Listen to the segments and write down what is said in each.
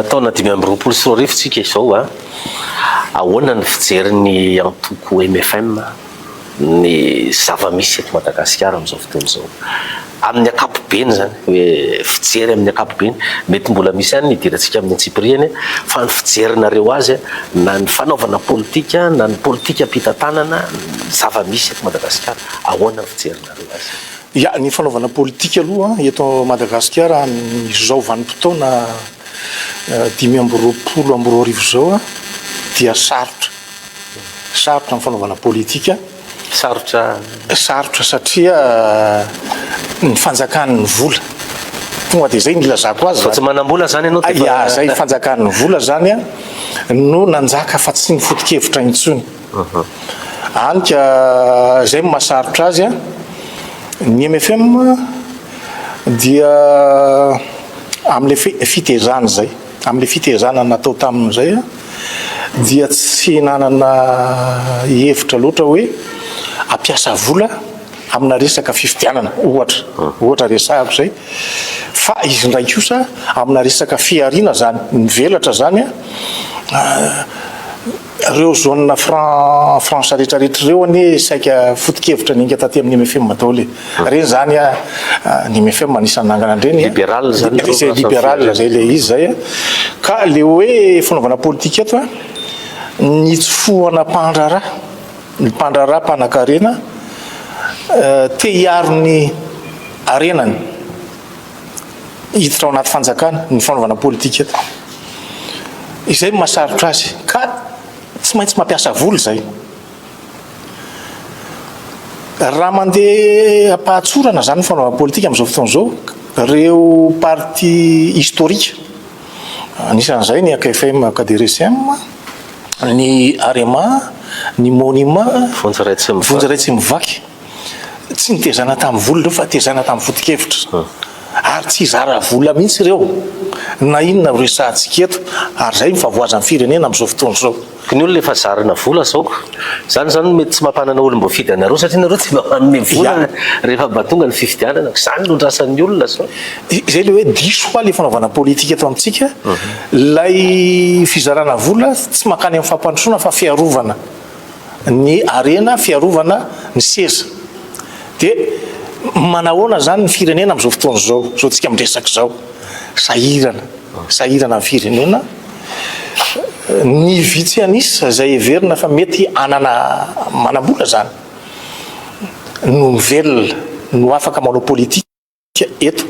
taona 2024 tsika izao a ahoana ny fijeriny antoko MFM ny zava-misy eto Madagasikara amin'izao fotoana izao amin'ny ankapobeny zany hoe fijery amin'ny ankapobeny mety mbola misy ihany nidirantsika amin'ny antsipiriany fa ny fijerinareo azy na ny fanaovana politika na ny politika ampitantanana zava-misy eto Madagasikara ahoana ny fijerinareo azy? Ya, ny fanaovana politika aloha eto Madagasikara izao vanim-potoana 2024 zao dia sarotra ny fanaovana politika. Sarotra satria ny fanjakan'ny vola tonga dia zay nilazako azy. Tsy manam-bola zany ianao ya, zay fanjakan'ny vola zany no nanjaka fa tsy nifoto-kevitra intsony. Anika zay mahasarotra azy ny MFM dia amin'le fitezana zay, amin'le fitezana natao tamin'izay dia tsy nanana hevitra loatra hoe ampiasa vola amina resaka fifidianana ohatra resahako zay fa izy ndray kosa amina resaka fiariana zany mivelatra zany reo zone France rehetrarehetra reo ane saika foto-kevitra ninga taty amin'ny MFM daholo reny zany ny MFM anisany nangana andreny libéral zany libéral zay le izy zay ka le hoe fanaovana politika eto ny tsofohana ny mpandrara mpanan-karena te hiaro ny arenany hiditra ao anaty fanjakana ny fanaovana politika eto izay mahasarotra azy ka tsy maintsy mampiasa vola zay raha mandeha ampahatsorana zany fanaovana politika amin'izao fotoana zao reo parti historique anisan'izay ny AKFM KDRSM ny AREMA ny MONIMA vonjy tsy mivaky tsy nitezana tamin'ny vola reo fa tezana tamin'ny foto-kevitra ary tsy hizara vola mihitsy reo na inona resahantsika eto ary zay mifavoazan'ny firenena amin'izao fotoana zao. Ny olona efa zarana vola zao zany mety tsy mampanana olo mbo fidy anareo satria nareo tsy manome vola rehefa batonga ny fifidianana zany londrasan'ny olona zao zay le hoe diso koa le fanaovana politika eto amintsika lay fizarana vola tsy makany amin'ny fampandrosoana fa fiarovana ny arena fiarovana ny seza dia manahoana zany ny firenena amin'izao fotoana zao tsika miresaka zao sahirana amin'ny firenena ny vitsy anisa zay everina fa mety anana manam-bola zany no mivelona no afaka manao politika eto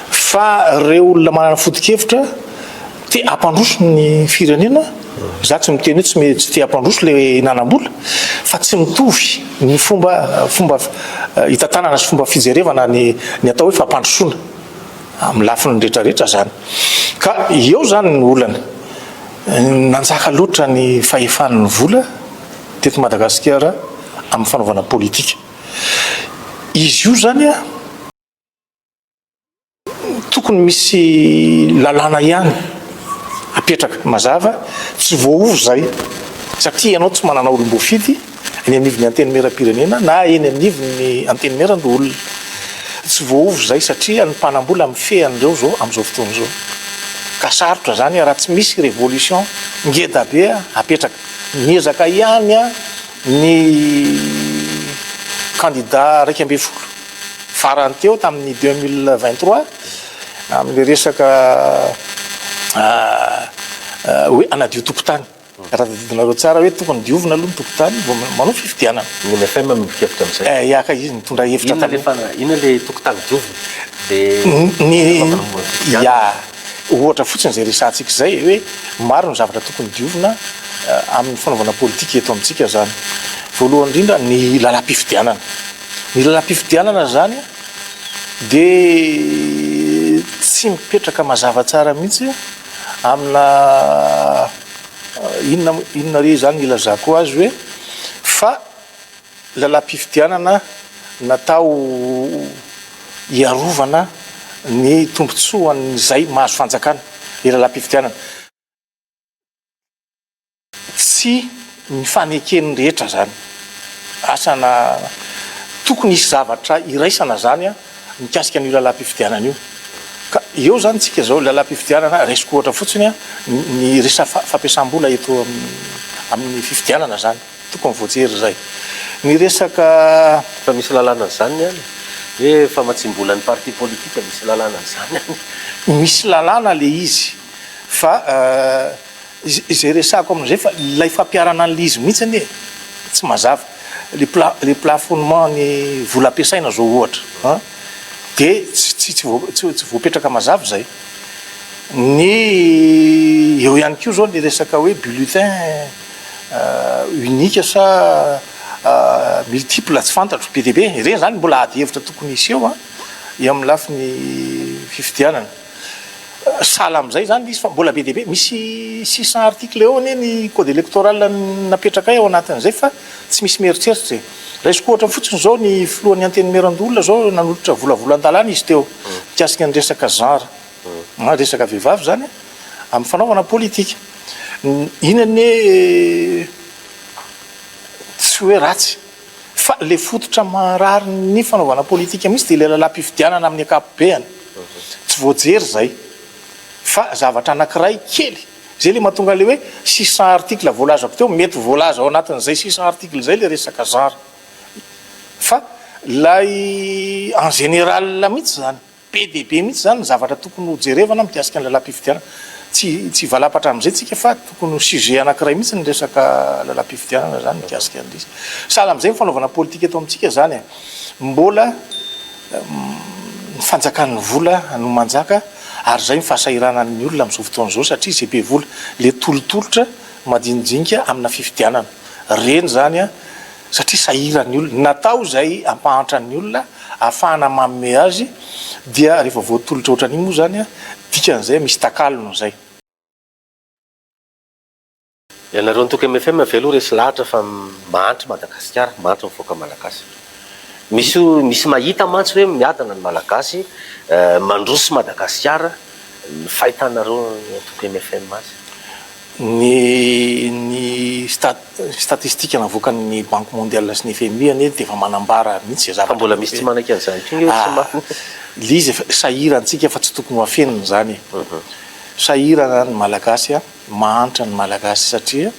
fa reo olona manana foto-kevitra te ampandroso ny firenena za tsy miteny hoe tsy te ampandroso le nanam-bola fa tsy mitovy ny fomba hitantanana sy fomba fijerevana ny atao hoe fampandrosoana amin'ny lafiny rehetrarehetra zany ka eo zany ny olana nanjaka loatra ny fahefan'ny vola teto Madagasikara amin'ny fanaovana politika izy io zany tokony misy lalàna ihany apetraka mazava tsy voaovo zay satria ianao tsy manana olom-bo fidy eny anivon'ny anteny meram-pirenena na eny anivon'ny anteny merandro olona tsy voaovo zay satria ny mpanam-bola mifehan'ireo zao amin'izao fotoana zao ka sarotra zany raha tsy misy révolution ngeda be apetraka niezaka ihany ny candidat raiky ambin'ny folo farany teo tamin'ny 2023 amin'ny resaka hoe anadio tokotany raha tadidinareo tsara hoe tokony diovina aloha ny tokotany vao manao fifidianana ny MFM mikevitra amin'izay yaka izy mitondra hevitra ina le tokotany diovina ya ohatra fotsiny zay resantsika zay hoe maro ny zavatra tokony diovina amin'ny fanaovana politika eto amintsika zany voalohany indrindra ny lalam-pifidianana zany dia tsy mipetraka mazava tsara mihitsy amina inona re zany ilazako azy hoe fa lalam-pifidianana natao hiarovana ny tombotsoan'izay mahazo fanjakana le lalam-pifidianana tsy ny fanekeny rehetra zany asana tokony isy zavatra iraisana zany mikasika an'io lalam-pifidianana io ka eo zany tsika zao lalam-pifidianana resiko ohatra fotsiny a ny resa fampiasam-bola eto amin'ny fifidianana zany tokony voajery zay ny resaka fa misy lalàna zany any hoe famatsim-bolan'ny parti politika misy lalàna zany any misy lalàna le izy fa izay resako amin'izay fa lay fampiarana an'le izy mihitsy anie tsy mazava le plafonnement ny vola ampiasaina zao ohatra dia tsy voapetraka mazava zay ny eo ihany koa zao ny resaka hoe bulletin unique sa multiple tsy fantatro be dia be ireny zany mbola ady hevitra tokony isy eo eo amin'ny lafin'ny fifidianana sala am'izay zany izy fa mbola be dia be misy 600 article eo anie ny code électoral napetraka ao anatin'izay fa tsy misy mieritseritra raisiko ohatra fotsiny zao ny filohan'ny antenymeran-dolona zao nanolotra volavolan-dalàna izy teo mikasika ny resaka genre resaka vehivavy zany amin'ny fanaovana politika iny anie tsy hoe ratsy fa le fototra marary ny fanaovana politika mihitsy dia le lalam-pifidianana amin'ny akapobeany tsy voajery zay fa zavatra anankiray kely zay le mahatonga le hoe 600 article voalazako teo mety voalaza ao anatin'izay 600 article zay le resaka genre fa lay en général mihitsy zany be dia be mihitsy zany zavatra tokony ho jerevana mikasika ny lalam-pifidianana tsy valapatra amin'izay tsika fa tokony ho sujet anankiray mihitsy ny resaka lalam-pifidianana zany mikasika an'izy sahala amin'izay ny fanaovana politika eto amintsika zany mbola ny fanjakan'ny vola no manjaka ary zay mifahasahirana ny olona amin'izao fotoan'izao satria zay be vola le tolotolotra madinidinika amina fifidianana reny zany satria sahiran'ny olona natao zay ampahantrany olona ahafahana mamme azy dia rehefa voatolotra ohatran'iny moa zany dikan'izay misy takalony zay ianareo nytoky MFM veloha resy lahatra fa mahantra Madagasikara mahantra mivoaka malagasy misy mahita mantsy hoe miadana ny malagasy mandroso Madagasikara ny fahitanareo toky MFM azy ny statistika navoakan'ny banque mondiale sy ny FMI anie dia efa manambara mihitsy fa mbola misy tsy manan-kany zany lizy sahirantsika fa tsy tokony ho afenina zany sahirana ny malagasy mahantra ny malagasy satria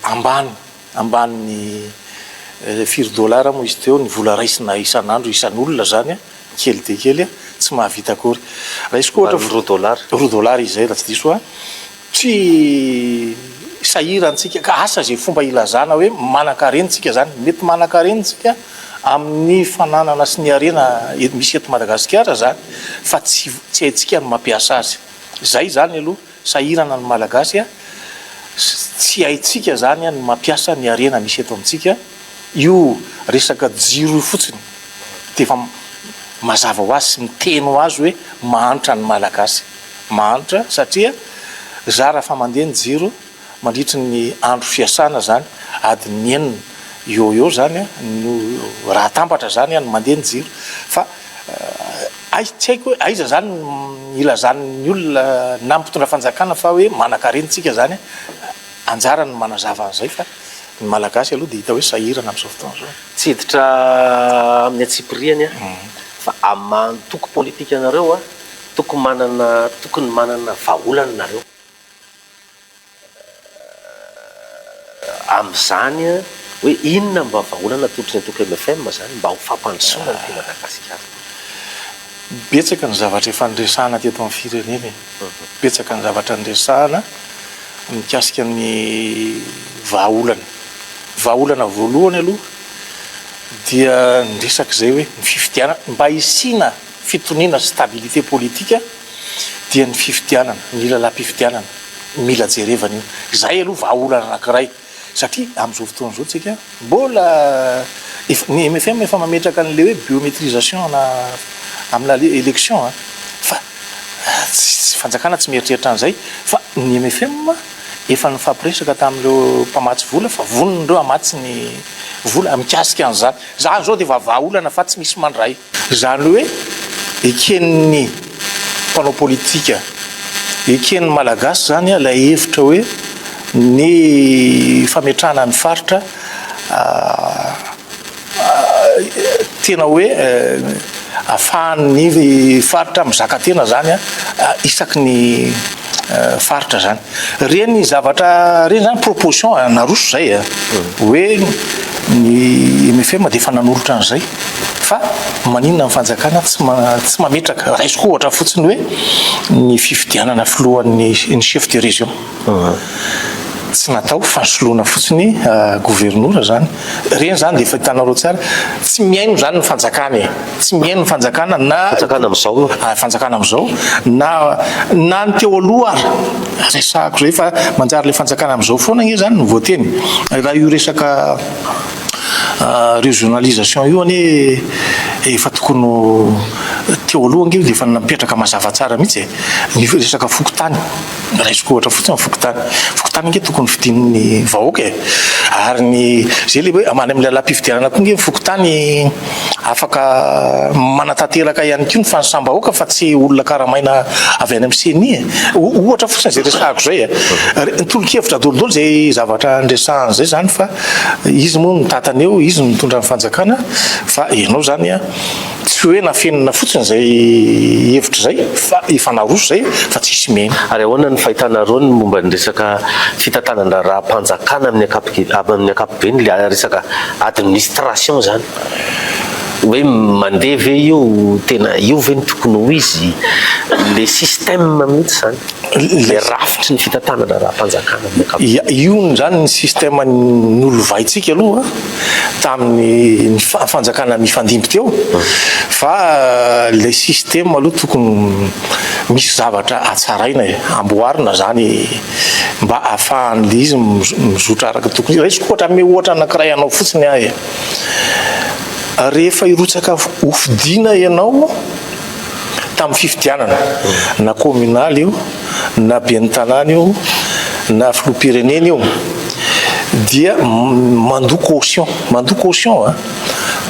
ambany $4 moa izy teo ny vola raisina isan'andro isan'olona zany kely dia kely tsy mahavita akory raha izy koa $4 izy zay raha tsy diso tsy sahirantsika ka asa zay fomba ilazana hoe manan-karentsika zany mety manan-karentsika amin'ny fananana sy ny arena misy eto Madagasikara zany fa tsy haintsika no mampiasa azy zay zany aloha sahirana ny malagasy tsy haintsika zany ny mampiasa ny arena misy eto amintsika io resaka jiro fotsiny dia efa mazava ho azy sy miteny ho azy hoe mahantra ny malagasy mahantra satria za raha fa mandeha ny jiro mandritry ny andro fiasana zany adiny enina eo zany no raha tambatra zany no mandeha ny jiro fa tsy haiko hoe aiza zany ilazan'ny olona na mpitondra fanjakana fa hoe manan-karentsika zany anjara ny manazava an'izay fa ny malagasy aloha dia hita hoe sahirana amin'izao fotoana zao tsy hiditra amin'ny atsipiriany fa amantoko politika anareo tokony manana vahaolana nareo amin'izany hoe inona mba vahaolana totry ny toky MFM zany mba ho fampandrosoana ny Madagasikara betsaka ny zavatra efa niresahana teto amin'ny firenena betsaka ny zavatra niresahana mikasika ny vahaolana voalohany aloha dia niresaka zay hoe ny fifidianana mba isina fitoniana stabilité politika dia ny fifidianana ny lalam-pifidianana mila jerevana io zay aloha vahaolana anankiray satria amin'izao fotoana zao tsika mbola ny MFM efa mametraka an'le hoe biométrisation amina élection fa tsy fanjakana tsy mieritreritra an'izay fa ny MFM efa nifampiresaka tamin'ireo mpamatsy vola fa vonon'ireo amatsy ny vola mikasika an'izany zany zao dia vahaolana fa tsy misy mandray zany hoe eken'ny mpanao politika eken'ny malagasy zany ilay hevitra hoe ny fametrahana ny faritra tena hoe ahafahany faritra mizakatena zany isaky ny faritra zany reny zavatra reny zany proposition naroso zay hoe ny MFM de efa nanolotra an'izay fa maninona ny fanjakana tsy mametraka raisiko ohatra fotsiny hoe ny fifidianana filohan'ny chef de région tsy natao fansoloana fotsiny gouvernora zany reny zany de efa hitanareo tsara tsy miaino zany ny fanjakana tsy miaino ny fanjakana na fanjakana am'izao na ny teo aloha ary resahako zay fa manjary le fanjakana am'izao foana nge zany ny voateny raha io resaka régionalisation io ane efa tokony teo aloha nge de efa napetraka mazava tsara mihitsy ny resaka fokotany raisiko ohatra fotsiny fokotany nge tokony fidin'ny vahoaka ary ny zay le hoe amany amin'ny lalam-pifidianana koa nge fokotany afaka manatanteraka ihany koa ny fanisambahoaka fa tsy olona karamaina avy any amin'ny CENI ohatra fotsiny zay resahako zay tolo-kevitra dolodolo zay zavatra andresahany zay zany fa izy moa mitatana eo izy mitondra ny fanjakana fa ianao zany tsy hoe nafenina fotsiny zay hevitra zay fa efa naroso zay fa tsisy mena ary ahoana ny fahitanareo ny momba ny resaka fitantanana raha-mpanjakana amin'ny ankapobeny le resaka administration zany hoe mandeha ve io tena io ve ny tokony ho izy le système mihitsy zany le rafitry ny fitantanana raha-mpanjakana amin'ny ankapobeny io zany ny système nolovaitsika aloha tamin'ny fanjakana mifandimby teo fa le système aloha tokony misy zavatra atsaraina amboarina zany mba ahafahan'le izy mizotra araka tokony raisiko ohatra me ohatra anankiray anao fotsiny ahy rehefa irotsaka hofidiana ianao tamin'ny fifidianana na communal io na ben'ny tanàna io na filoham-pirenena io dia mandoko caution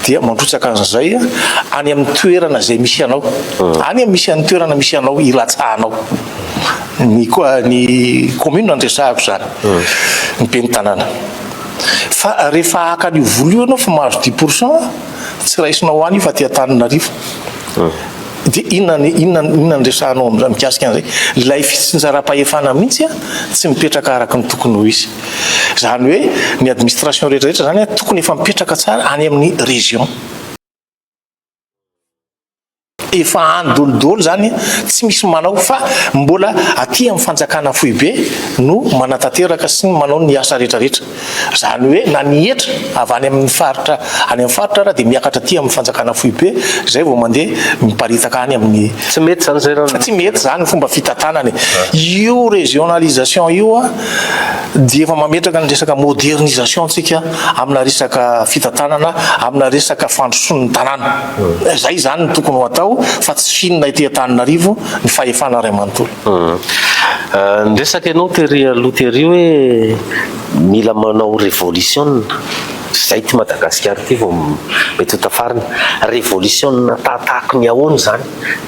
dia mandrotsaka an'izay any amin'ny toerana zay misy anao any amin'ny toerana misy anao ilatsahanao ny commune andresahako zany ny ben'ny tanàna fa rehefa aka an'io vola io anao fa mahazo 10% tsy raisinao any io fa ty-Antananarivo de inona ndresahanao am'zany mikasika an'izay lay fitsinjaram-pahefana mihitsy tsy mipetraka araka ny tokony ho izy zany hoe ny administration rehetrarehetra zany tokony efa mipetraka tsara any amin'ny région efa andolodolo zany tsy misy manao fa mbola aty amin'ny fanjakana foibe no manatanteraka sy manao ny asa rehetrarehetra zany hoe na nihetra avy any amin'ny faritra raha de miakatra aty amin'ny fanjakana foibe zay vao mandeha miparitaka any amin'ny tsy mety zany zay raha tsy mety zany fomba fitantanany io régionalisation io de efa mametraka ny resaka modernisation tsika amina resaka fitantanana amina resaka fandrosoan'ny tanàna zay zany tokony ho atao fa tsy finina ity Antananarivo ny fahefana ray manontolo ny resaka ianao tery aloha tery hoe mila manao révolution zay ty Madagasikara ty vao mety ho tafarina révolution tahatahaky ny ahoana zany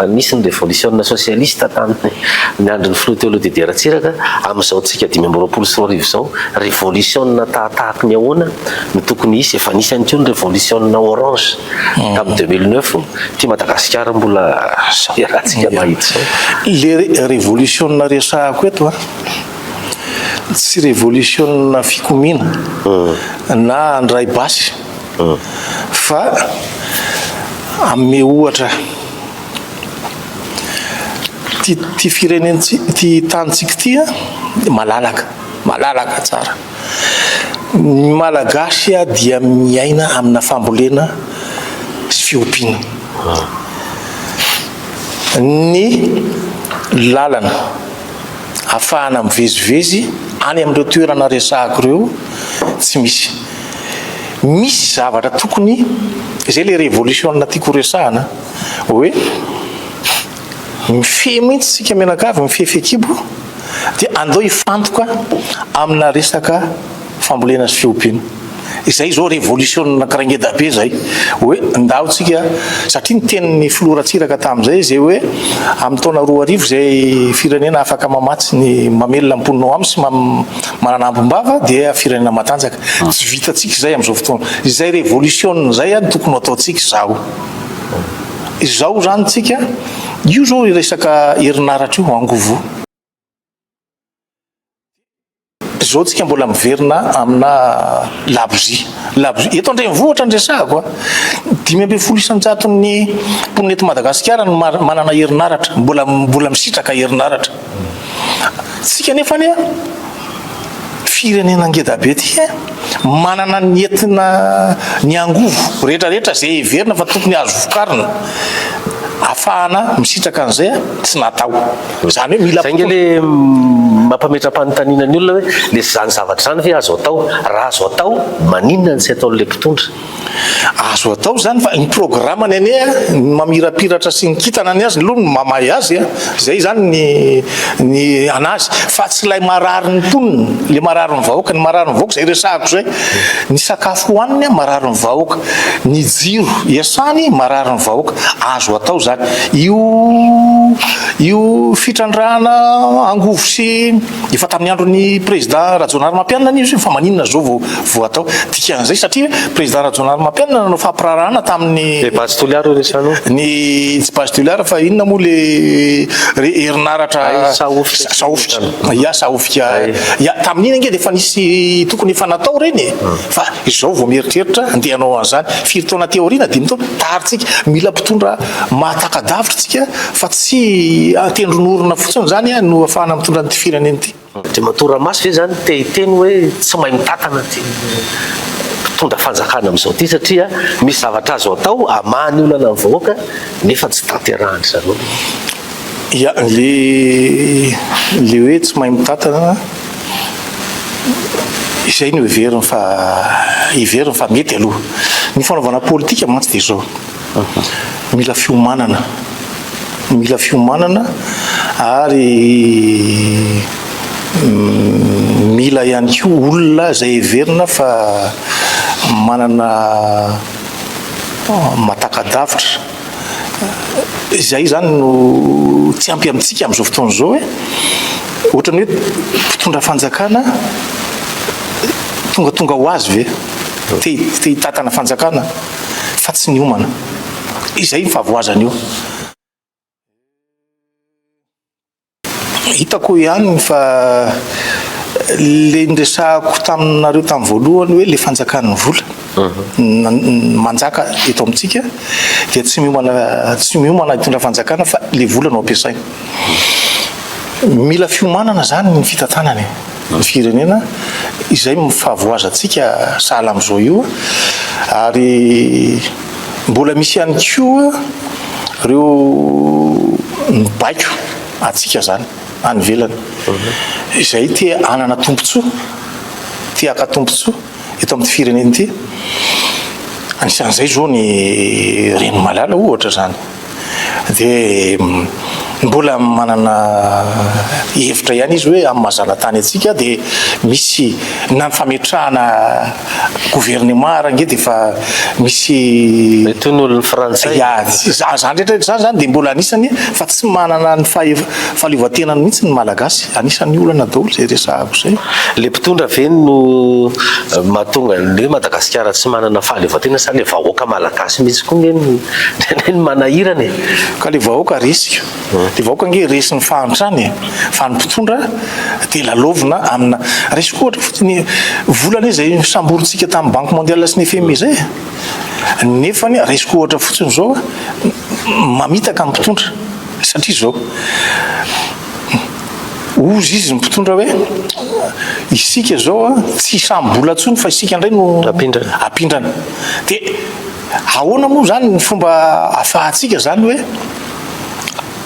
nisy ny révolution socialiste tamin'ny andron'ny filoha Teolo Dederatsiraka amin'izao tsika 2024 zao révolution tahatahaky ny ahoana no tokony hisy efa nisy ihany koa ny révolution orange tamin'ny 2009 ty Madagasikara mbola zao iarahantsika mahita zao le révolution resahako eto tsy révolution fikomina na andray basy fa ame ohatra ty firenena ty tanitsika ty malalaka tsara ny malagasy dia miaina amina fambolena sy fiompiana ny lalana afahana mivezivezy any amin'ireo toerana resahako reo tsy misy zavatra tokony zay le révolution tiako resahana hoe mifehy mihitsy sika menakavy mifehy fekibo de andao ifantoka amina resaka fambolena sy fiompiana izay zao révolution karangeda be zay hoe ndaotsika satria ny tenin'ny filoratsiraka tamin'izay zay hoe amin'ny taona 2000 zay firenena afaka mamatsy ny mamelona amponinao aminy sy mananambombava dia firenena matanjaka tsy vitatsika zay amin'izao fotoana izay révolution zay tokony ataotsika zao izao zany tsika io zao resaka herinaratra io angovo zao tsika mbola miverina amina labozia eto andrenivohitra andresahako 5,000 ny mponina Madagasikara no manana herinaratra mbola misitraka herinaratra tsika nefany firenena ngeda be ty manana ny entina ny angovo rehetrarehetra zay verina fa tokony azo vokarina afahana misitraka an'izay tsy natao zany hoe mila le mampametra-panontaniana ny olona hoe le zany zavatra zany fe azo atao raha azo atao maninona ny tsy ataon'le mpitondra azo atao zany fa ny programmany ane mamirapiratra sy nikitana ny azy loha ny mamahy azy zay zany ny anazy fa tsy lay marary ny mponina le marary ny vahoaka ny marary ny vahoaka zay resahako zay ny sakafo hoaniny marary ny vahoaka ny jiro iasany marary ny vahoaka azo atao zany io fitrandrahana angovo sy efa tamin'ny andron'ny président Rajaonary Mampianina izy fa maninona zao vo atao dikan'izay satria président Rajaonary Mampianina nanao fampirarahana tamin'ny base toliara resano ny tsy base toliara fa inona moa le herinaratra sahofika tamin'iny ange de fa nisy tokony efa natao reny fa izao vo mieritreritra andehanao an'izany firy taona teoriana dimy taona taritsika mila mpitondra mahatakadavitra tsika fa tsy atendron'orona fotsiny zany no afahana mitondra nyty fireneny ty de matoramaso ve zany tehiteny hoe tsy mahay mitatana ty mpitondra fanjakana am'izao ty satria misy zavatra azo atao amahany olana ny vahoaka nefa tsy tanterahany zany ia le hoe tsy mahay mitatana izay no iveriny fa mety aloha ny fanaovana politika mantsy de zao mila fiomanana ary mila ihany ko olona zay iverina fa manana matakadavitra zay zany no tsy ampy amintsika am'izao fotoana zao ohatrany hoe mpitondra fanjakana tonga ho azy ve te hitatana fanjakana fa tsy ny homana izay ny fahavoazana io hitako ihany fa le ndresahako taminareo tamin'ny voalohany hoe le fanjakan'ny vola manjaka eto amintsika dia tsy miomana hitondra fanjakana fa le vola no ampiasaina mila fiomanana zany ny fitantanany ny firenena izay mifahavoazantsika sahala am'izao io ary mbola misy ihany koa reo mibaiko atsika zany any velany izay ty anana tompontsoa ty aka tompontsoa eto amin'ny fireneny ty anisan'izay zao ny reny malala ohatra zany de mbola manana hevitra ihany izy hoe amin'ny mazana-tany atsika de misy na ny fametrahana gouvernement range de fa misy toy ny olon'ny frantsay zany rehetrarehetra zany de mbola anisany fa tsy manana ny fahaleovatenany mihitsy ny malagasy anisan'ny olana daholo zay resahako zay le mpitondra veny no mahatonga le Madagasikara tsy manana fahaleovatena sa le vahoaka malagasy mihitsy koa ny manahirany ka le vahoaka risika de vahoaka nge resin'ny fahantrany fa ny mpitondra de lalovina amina resiko ohatra fotsiny volana zay samborintsika tamin'ny banque mondiale sy ny FMI zay nefany resiko ohatra fotsiny zao mamitaka ny mpitondra satria zao ozy izy ny mpitondra hoe isika zao tsy sambola ntsony fa isika indray no apindrana de ahoana moa zany ny fomba afahantsika zany hoe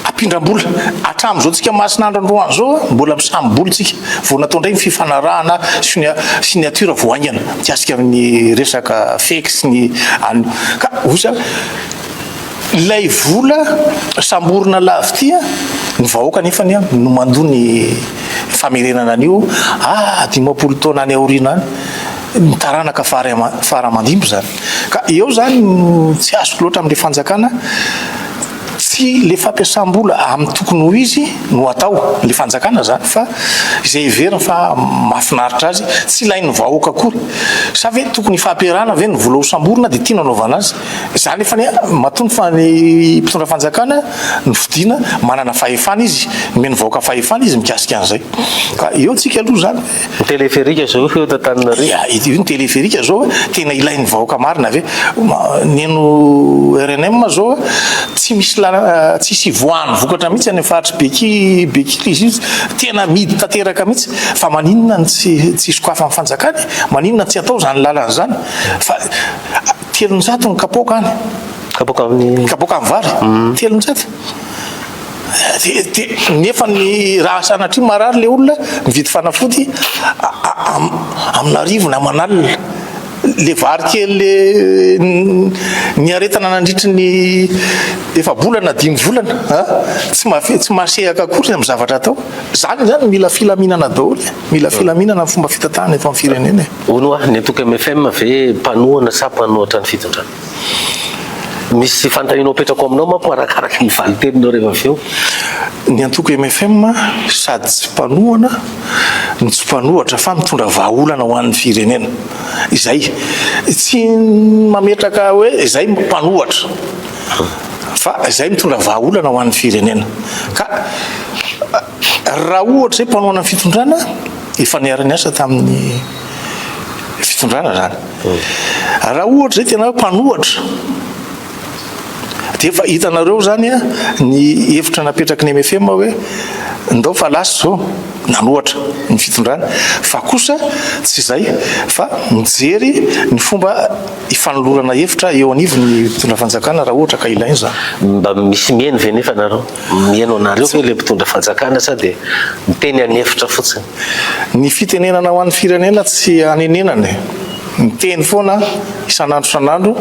apindram-bola atram'izao tsika masin'andro androany zao mbola misambola tsika vo natao ndray ny fifanarahana signature voaingana tiasika amin'ny resaka feky sy ny ka osa lay vola samborina lavy tia ny vahoaka nefany no mandoa ny famerenana an'io 10 taona any aoriana any mitaranaka faramandimbo zany ka eo zany tsy azoko loatra amin'le fanjakana tsy le fampiasam-bola amin'ny tokony ho izy no atao le fanjakana zany fa izay iverina fa mahafinaritra azy tsy ilain'ny vahoaka akory sa ve tokony fampiarana ve ny vola osamborona dia tia nanaovana azy zany efa ny matony fa ny mpitondra fanjakana ny fidina manana fahefana izy meny vahoaka fahefana izy mikasika an'izay ka eo tsika aloha zany ny téléphérique zao eo tantananarivo io ny téléphérique zao tena ilain'ny vahoaka marina ave neno RNM zao tsy misy tsisy voany vokatra mihitsy any faritra bekily izy tena midy tanteraka mihitsy fa maninona ny tsy sokafa amin'ny fanjakany maninona tsy atao zany lalana zany fa 300 ny kapoka any kapoka amin'ny vary 300 nefa ny raha sanatria marary le olona mividy fanafody amin'arivo na manalina le vary kely ny aretana nandritry ny efa bolana 5 volana tsy masehaka akory amin'ny zavatra atao zany mila filaminana daholo mila filaminana fomba fitatahana eto amin'ny firenena ono ny Antoko MFM ve mpanohana sa mpanohatra ny fitondrana misy fantaninao petrako aminao manko arakaraka ny valiteninao rehefa avy eo ny Antoko MFM sady tsy mpanohana ny tsy mpanohatra fa mitondra vahaolana ho an'ny firenena izay tsy mametraka hoe izay mpanohatra fa izay mitondra vahaolana ho an'ny firenena ka raha ohatra zay mpanohana ny fitondrana efa niarany asa tamin'ny fitondrana zany raha ohatra zay tena mpanohatra dia efa hitanareo zany ny hevitra napetraky ny MFM hoe ndao fa lasa zao nanohatra ny fitondrana fa kosa tsy izay fa mijery ny fomba ifanolorana hevitra eo anivony mpitondra fanjakana raha ohatra ka ilainy zany mba misy mieny ve nefa nareo mieno anareo ve le mpitondra fanjakana sa dia miteny any hevitra fotsiny ny fitenenana ho an'ny firenena tsy anenenany miteny foana isan'andro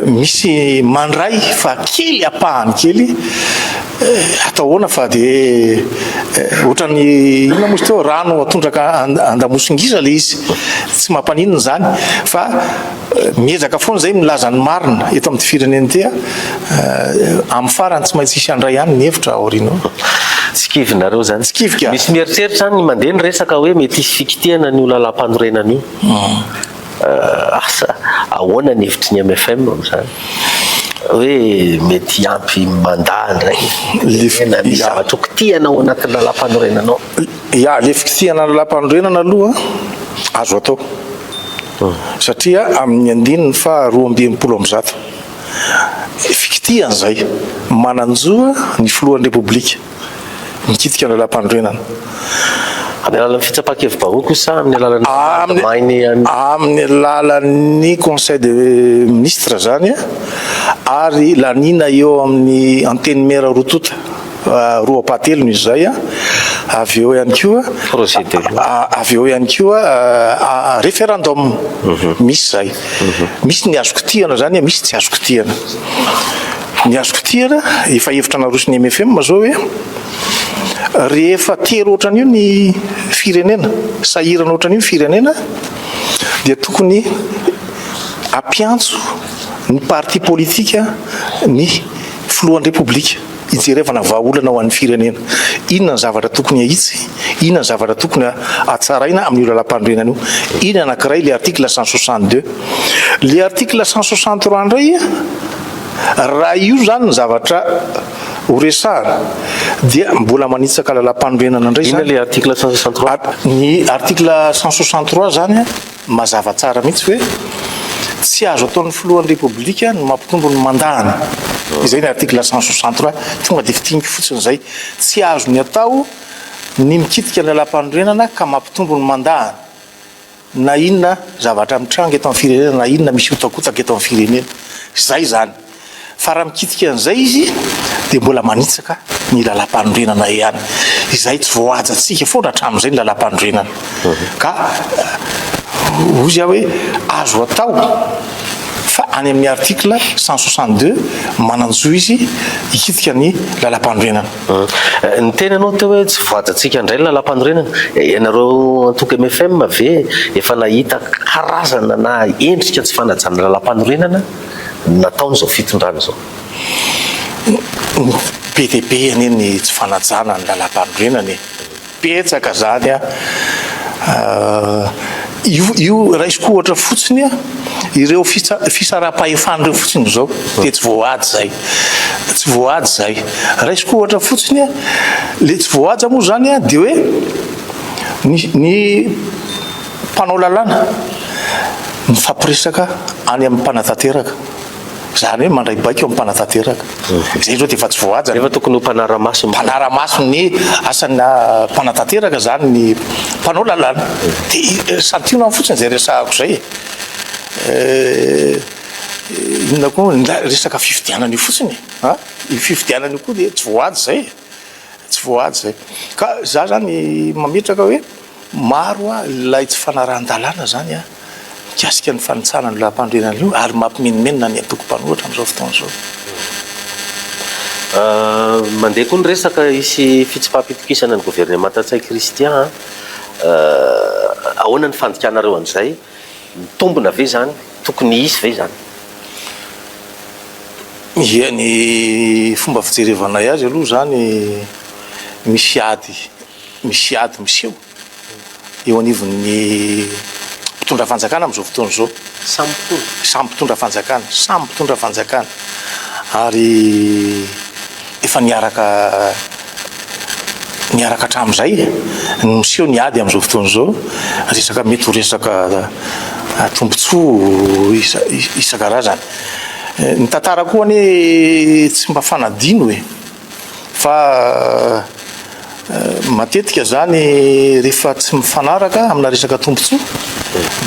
misy mandray fa kely apahany kely atao hoana fa dia ohatrany ina mozy teo rano atondraka andamosingisa le izy tsy mampaninona zany fa miezaka foana zay milaza ny marina eto amin'ny firenena tea amin'ny farany tsy maintsy isy andray ihany ny hevitra aoriana tsikivinareo zany tsikivika misy mieritreritra zany mandeha ny resaka hoe mety isy fikitiana ny olalampanorenana io asa ahoana ny hevitry ny MFM zany hoe mety ampy mandandray misy zavatra okitiana ao anatin'ny lalam-panorenanao le fikitiana lalam-panorenana aloha azo atao satria amin'ny andininy fa 220 fikitiana zay mananjoa ny filohan'ny repoblika mikitika ny lalam-panorenana amin'ny alalan'ny fitsapakevim-bahoaka sa amin'ny alalan'ny amin'ny alalan'ny conseil de ministre zany ary lanina eo amin'ny anteny mera rotota roa apatelony izy zay avy eo ihany koa avy eo ihany koa référendum misy zay misy ny azo kitihana zany misy tsy azo kitihana ny azo kitihana efa hevitra narosiny MFM zao hoe rehefa tery ohatran'io ny firenena sahirana ohatran'io ny firenena dia tokony ampiantso ny parti politika ny filohan'ny repoblika hijerevana vahaolana ho an'ny firenena inona ny zavatra tokony ahitsy inona ny zavatra tokony atsaraina amin'ny lalam-panorenana io iny anankiray le article 162 le article 163 indray raha io zany ny zavatra horesahana dia mbola manitsaka lalam-panorenana indray zany le article 163 ny article 163 zany mazava tsara mihitsy hoe tsy azo ataon'ny filohan'ny repoblika no mampitombo ny mandahana izay ny article 163 tonga dia fitinika fotsiny zay tsy azo ny atao ny mikitika ny lalam-panorenana ka mampitombo ny mandahana na inona zavatra mitranga eto amin'ny firenena na inona misy otakotaka eto amin'ny firenena zay zany fa raha mikitika an'izay izy dia mbola manitsaka ny lalam-panorenana ihany izay tsy voahajantsika foana hatramin'izay ny lalam-panorenana ka ozy aho hoe azo atao fa any amin'ny article 162 mananjo izy hikitika ny lalam-panorenana ny tena anao teo hoe tsy voajantsika indray ny lalam-panorenana ianareo Antoko MFM ve efa nahita karazana na endrika tsy fanajana lalam-panorenana nataony zao fitondrana zao be dia be aneny tsy fanajana ny lalam-pandrenany petsaka zany io raisiko ohatra fotsiny ireo fisara-pahefany ireo fotsiny zao dia tsy voady zay raisiko ohatra fotsiny le tsy voaja moa zany dia hoe ny mpanao lalàna ny fampiresaka any amin'ny mpanatanteraka zany hoe mandray baika eo amin'ny mpanatanteraka zay zao dia efa tsy voaja efa tokony ho mpanara-maso ny asana mpanatanteraka zany ny mpanao lalàna dia santiona fotsiny zay resahako zay inona koa resaka fifidianana io fotsiny io fifidianana io koa dia tsy voady zay ka za zany mametraka hoe maro ilay tsy fanaran-dalàna zany mikasika ny fanitsana ny lalam-pandrenana io ary mampimenimenina ny atoko-mpanoatra amin'izao fotoana zao mandeha koa ny resaka isy fitsipaham-pitokisana ny gouvernement Ntsay Christian ahoana ny fandikanareo an'izay mitombona ve zany tokony isy ve zany ny fomba fijerevanay azy aloha zany misy ady miseho eo anivon'ny mpitondra fanjakana amin'izao fotoana zao samy mpitondra fanjakana ary efa niaraka hatramin'izay miseho ny ady amin'izao fotoana zao resaka mety ho resaka tombontsoa isan-karazany ny tantara koa ny tsy mba fanadino fa matetika zany rehefa tsy mifanaraka amina resaka tombontsoa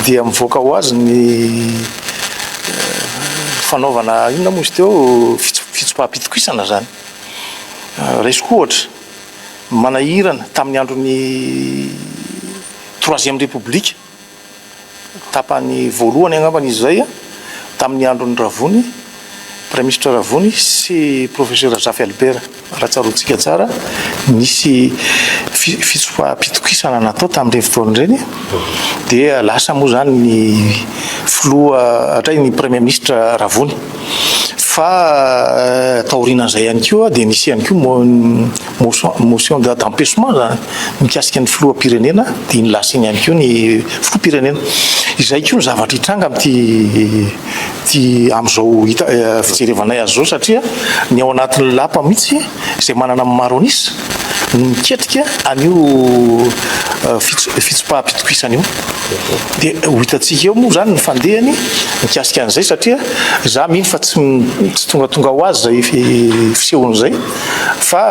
dia mivoaka ho azy ny fanaovana inona moa izy teo fitsopaham-pitokisana zany raisiko ohatra manahirana tamin'ny andron'ny 3e république tapany voalohany angambany izy zay tamin'ny andron'ny Ravony premier ministre Ravony sy professeur Jafy Albert raha tsaroantsika tsara nisy fitsopaham-pitokisana natao tamin'ireny fotoan'ireny dia lasa moa zany ny filoha hatray ny premier ministre Ravony fa taorianan'izay ihany koa dia nisy ihany koa motion d'empêchement zany mikasika ny filoham-pirenena dia ny lasa iny ihany koa ny filoham-pirenena izay koa ny zavatra hitranga amin'izao fijerevanay azy zao satria ny ao anatin'ny lapa mihitsy izay manana maronisa miketrika an'io fitsopaham-pitokisana io dia ho hitantsika eo moa zany ny fandehany mikasika an'izay satria za mino fa tsy tongatonga ho azy zay fisehon'izay fa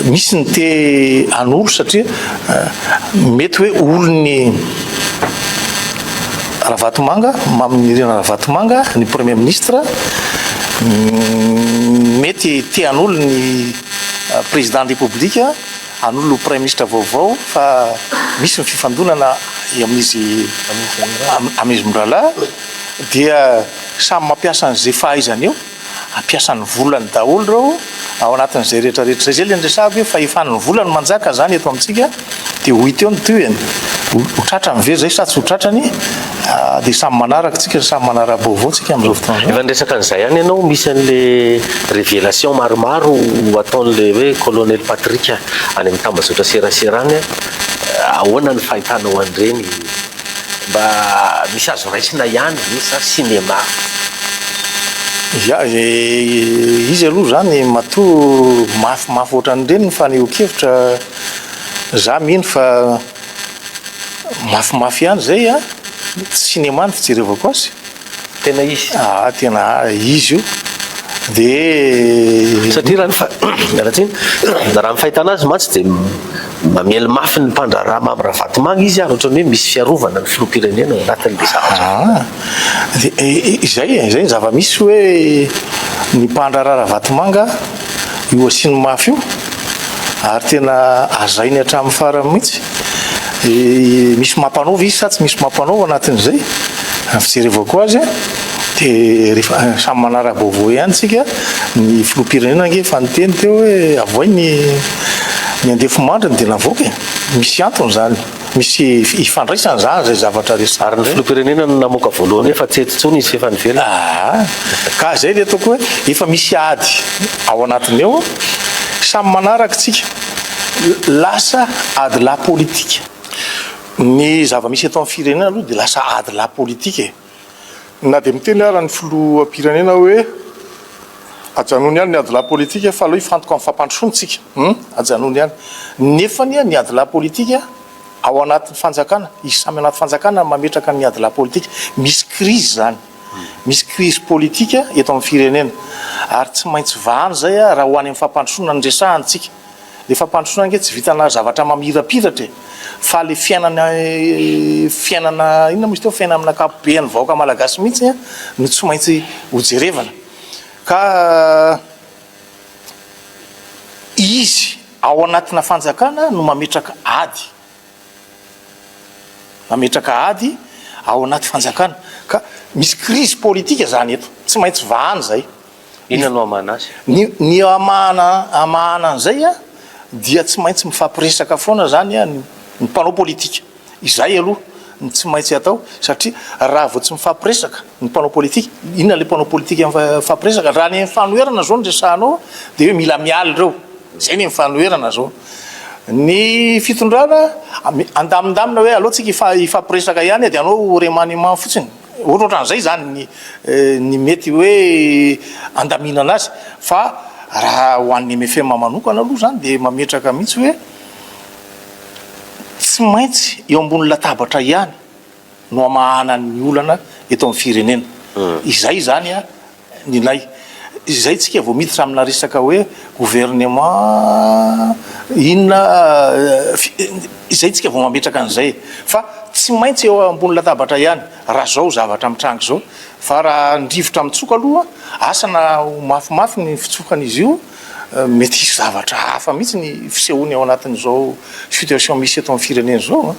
misy ny te an'olo satria mety hoe olony Ravatomanga mamin'irena Ravatomanga ny premier ministre mety te an'olo ny président de république an'olo premier ministre vaovao fa misy ny fifandonana amin'izy mirala dia samy mampiasa an'izay fahaizany eo ampiasan'ny volany daholo reo ao anatin'izay rehetrarehetra zay le ndresahako hoe fahefan'ny volany manjaka zany eto amintsika dia ho hita eo ny toeny ho tratrany ve zay sa tsy ho tratrany dia samy manaraka tsika samy manara-baovao tsika amin'izao fotoana efa nresaka an'izay ihany ianao misy an'le révélation maromaro ataon'le hoe colonel Patrick any amin'ny tambazotra serasera any ahoana ny fahitanao an'ireny mba misy azo raisina ihany sa cinéma izy aloha zany matoa mafimafy ohatran'ireny fa neho-kevitra za mino fa mafimafy ihany zay cinéma ny fijerevako azy tena izy tena izy io dia satria raha ny fahitana azy matsy dia mamely mafy ny mpandraraha Ravatomanga izy ary ohatrany hoe misy fiarovana ny filoham-pirenena anatin'le zavatra izay ny zava-misy hoe ny mpandraraha Ravatomanga io asiny mafy io ary tena azainy hatramin'ny farany mihitsy misy mampanova izy sa tsy misy mampanova anatin'izay fijerevako azy dia rehefa samy manara-baovao ihany tsika ny filoham-pirenena nge fa niteny teo hoe avoay ny andefo mandriny dia navoaka misy antony zany misy ifandraisana zany zay zavatra resaka ary ny filoham-pirenena no namoaka voalohany efa tsy eto-tsony izy efa nivelona. Ka zay le ataoko hoe efa misy ady ao anatiny eo samy manaraka tsika lasa ady la politika. Ny zava-misy eto amin'ny firenena aloha dia lasa ady la politika e. Na dia miteny ara ny filoham-pirenena hoe ajanony ihany ny ady la politika fa aloha ifantoka amin'ny fampandrosoantsika ajanony ihany nefany ny ady la politika ao anatin'ny fanjakana izy samy anaty fanjakana mametraka ny ady la politika misy crise zany misy crise politika eto amin'ny firenena ary tsy maintsy vahany zay raha ho any amin'ny fampandrosoana ny resahantsika le fampandrosoana nge tsy vitana zavatra mamirapiratra fa le fiainana inona mozy teo fiainana amin'ny akapobean'ny vahoaka malagasy mihitsy no tsy maintsy hojerevana ka izy ao anatina fanjakana no mametraka ady ao anaty fanjakana ka misy crise politika zany eto tsy maintsy vahany zay. Inona no amana azy? Ny amahana an'izay dia tsy maintsy mifampiresaka foana zany ny mpanao politika izay aloha ny tsy maintsy atao satria raha vao tsy mifampiresaka ny mpanao politika inona le mpanao politika mifampiresaka raha ny mifanoherana zao ny resahanao dia hoe mila mialy ireo zay ny mifanoherana zao. Ny fitondrana andamindamina hoe aloha tsika ifampiresaka ihany dia anao remaniement fotsiny ohatran'izay zany ny mety hoe andaminana azy fa raha ho an'ny MFM manokana aloha zany dia mametraka mihitsy hoe tsy maintsy eo ambony latabatra ihany no amahana ny olana eto amin'ny firenena izay zany nylay izay tsika vao miditra amina resaka hoe gouvernement inona izay tsika vao mametraka an'izay fa tsy maintsy eo ambony latabatra ihany raha zao zavatra mitrango zao fa raha ndrivotra mitsoka aloha asana mafimafy ny fitsokan'izy io mety hisy zavatra hafa mihitsy ny fisehoany ao anatin'izao situation misy eto amin'ny firenena zao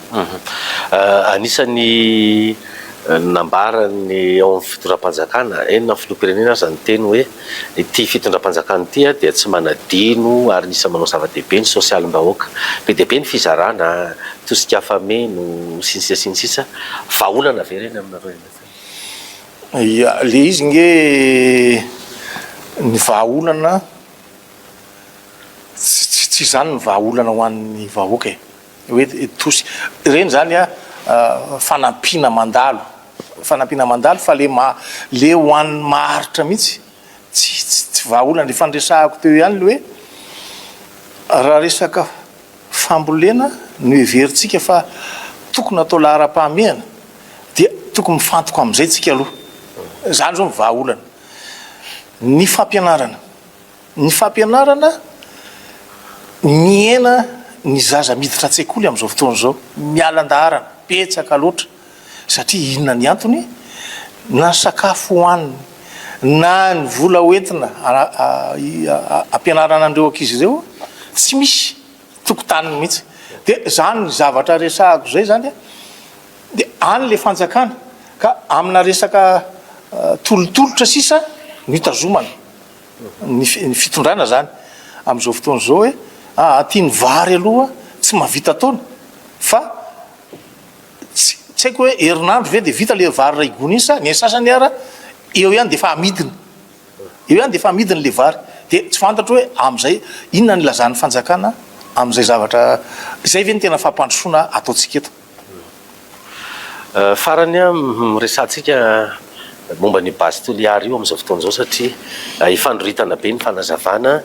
anisan'ny nambarany ao amin'ny fitondram-panjakana enina filoham-pirenena zany teny hoe ity fitondram-panjakana ity dia tsy manadino ary nisa manao zava-dehibe ny sosialim-bahoaka be dia be ny fizarana tosika fameno sinsisa vahaolana verena aminareo le izy nge ny vahaolana tsy zany ny vahaolana ho an'ny vahoaka hoe tosy reny zany fanampiana mandalo fa le ho an'ny maharitra mihitsy tsy vahaolana le fandresahako teo ihany le hoe raha resaka fambolena no heverintsika fa tokony atao lahara-pahamehana dia tokony mifantoka amin'izay tsika aloha zany zao ny vahaolana ny fampianarana miena ny zaza miditra an-tsekoly amin'izao fotoana zao mialan-daharana petsaka loatra satria inona ny antony na sakafo hoaniny na ny vola hoentina ampianarana andreo ankizy ireo tsy misy tokotaniny mihitsy dia zany ny zavatra resahako zay zany dia any le fanjakana ka amina resaka tolotolotra sisa no hitazomana ny fitondrana zany amin'izao fotoana zao hoe tiany vary aloha tsy mahavita taona fa tsy haiko hoe herinandro ve dia vita le vary ray gony iny sa ny sasany ara eo ihany dia efa amidiny le vary dia tsy fantatro hoe amin'izay inona ny lazan'ny fanjakana amin'izay zavatra izay ve ny tena fampandrosoana ataontsika eto. Farany miresantsika momba ny base toliary io amin'izao fotoana izao satria ifandroritana be ny fanazavana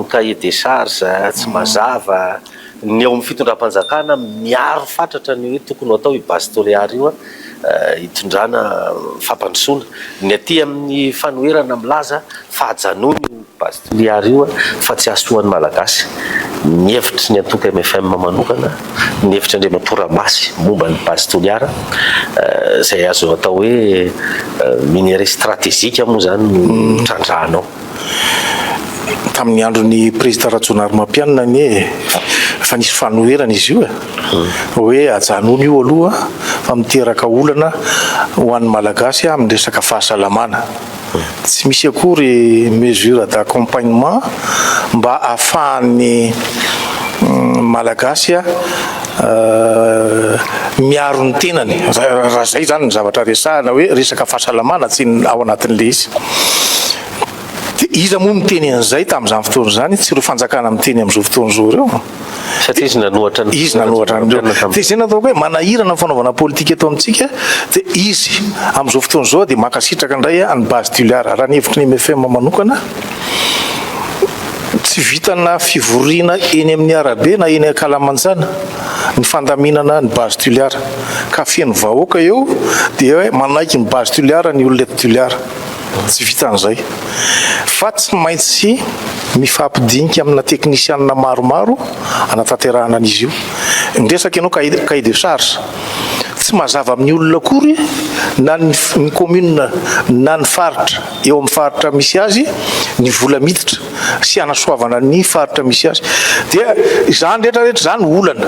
cahier des charges tsy mazava ny eo amin'ny fitondram-panjakana miaro fatratra ny hoe tokony atao i base toliary io hitondrana fampandrosoana ny aty amin'ny fanoherana milaza fa hajanony base toliary io fa tsy asoan'ny malagasy ny hevitry ny antoka MFM manokana ny hevitry Andriamamporomasy momba ny base toliara zay azo atao hoe minéraux stratégique moa zany no trandrahanao. Tamin'ny andron'ny président Rajaonarimampianina ny fa nisy fanoherana izy io hoe ajanony io aloha fa miteraka olana ho an'ny malagasy amin'ny resaka fahasalamana tsy misy akory mesure d'accompagnement mba ahafahan'ny malagasy miaro ny tenany raha zay zany ny zavatra resahana hoe resaka fahasalamana tsy ao anatin'le izy. Iza moa miteny an'izay tamin'izany fotoana zany, tsy ireo fanjakana miteny amin'izao fotoana izao reo, satria izy nanohatra an'ireo. Dia izay natao hoe manahirana ny fanaovana politika eto amintsika, dia izy amin'izao fotoana izao dia makasitraka indray ny base tuliara. Raha ny hevitry ny MFM manokana, tsy vitana fivoriana eny amin'ny arabe na eny Kalamanjana ny fandaminana ny base tuliara, ka feno vahoaka eo dia hoe manaiky ny base tuliara ny olona eto tuliara. Tsy vitan'izay fa tsy maintsy mifampidinika amina teknisianina maromaro anatanterahana an'izy io. Ndresaka ianao cahier de charge, tsy mazava amin'ny olona akory na ny commune na ny faritra eo amin'ny faritra misy azy ny vola miditra sy anasoavana ny faritra misy azy. Dia izany rehetrarehetra zany olana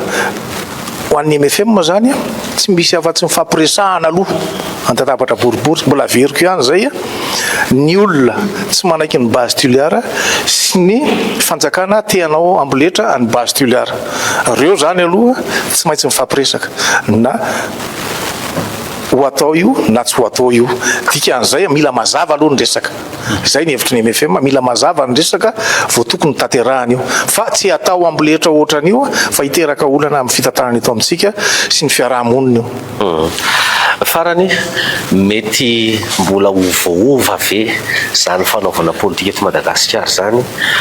ho an'ny MFM zany, tsy misy afa-tsy mifampiresahana aloha antatabatra boribory. Mbola averiko ihany zay ny olona tsy manaiky ny base tuliara sy ny fanjakana teanao amboletra ny base tuliara. Reo zany aloha tsy maintsy mifampiresaka na ho atao io na tsy ho atao io. Dikan'izay mila mazava aloha ny resaka. Izay ny hevitry ny MFM, mila mazava ny resaka vao tokony taterahana io, fa tsy atao amboletra ohatran'io fa hiteraka olana amin'ny fitantanana eto amintsika sy ny fiarahamonina io. Farany mety mbola ovaova ve zany fanaovana politika eto Madagasikara zany,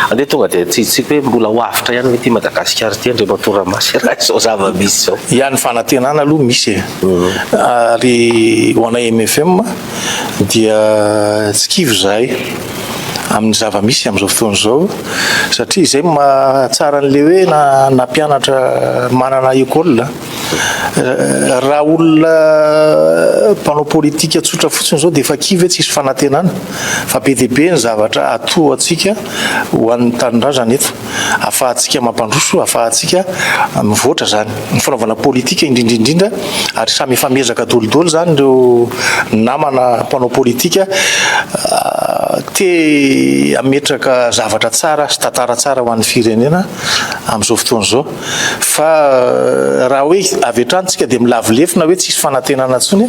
andeha tonga dia tsitsika hoe mbola ho avitra ihany mety Madagasikara ty Andriama Toramasy raha izao zava-misy zao. Ihany fanantenana aloha misy ary ho anay MFM dia tsy kivy zahay amin'ny zava-misy amin'izao fotoana izao, satria izay mahatsara an'le hoe na mpianatra manana école. Raha olona mpanao politika tsotra fotsiny zao dia efa kivy hoe tsisy fanantenana, fa be dia be ny zavatra atoa atsika ho an'ny tanindrazana eto, ahafahantsika mampandroso, ahafahantsika mivoatra zany ny fanaovana politika indrindrindrindra. Ary samy efa mezaka dolidolo zany ireo namana mpanao politika te ametraka zavatra tsara sy tantara tsara ho an'ny firenena amin'izao fotoana izao. Fa raha hoe avy hatrany dia milavilefina hoe tsisy fanantenana intsony,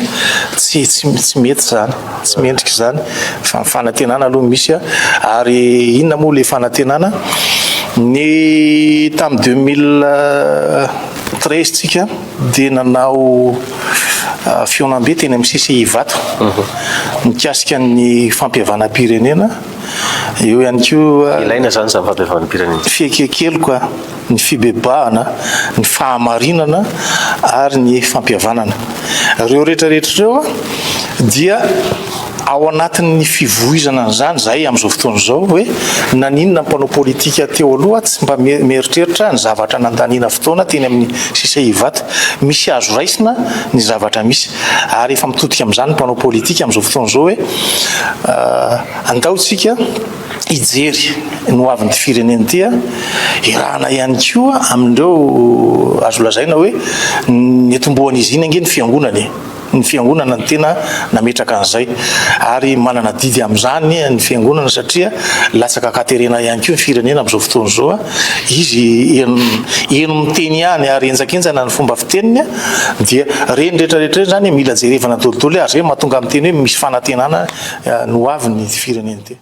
tsy mety zany, tsy mendrika zany. Fa fanantenana aloha misy. Ary inona moa le fanantenana? Ny tamin'ny 2013 tsika dia nanao fionam-be teny amin'ny CCI Vato mikasika ny fampihavanam-pirenena. Eo ihany koa ilaina zany zany fampihavanam-pirenena, fiekekeloka, ny fibebahana, ny fahamarinana ary ny fampihavanana. Reo rehetrarehetra reo dia ao anatin'ny fivoizana n'izany zahay amin'izao fotoana izao hoe naninona mpanao politika teo aloha tsy mba mieritreritra ny zavatra nandaniana fotoana teny amin'ny CCI Vato. Misy azo raisina ny zavatra misy, ary efa mitodika amin'izany mpanao politika amin'izao fotoana izao hoe andaotsika hijery ny hoavin'ny firenena tia, irahana ihany koa amin'ireo azo lazaina hoe ny etombohan'izy iny ange ny fiangonany. Ny fiangonana ny tena nametraka an'izay, ary manana didy amin'izany ny fiangonana satria latsaka katerena ihany koa ny firenena amin'izao fotoana izao. Izy eno miteny ihany ary enjakenjana ny fomba fiteniny, dia reny rehetrarehetra zany mila jerevana dolidolo, ary zay mahatonga amin'ny teny hoe misy fanantenana no avy ny firenena teny.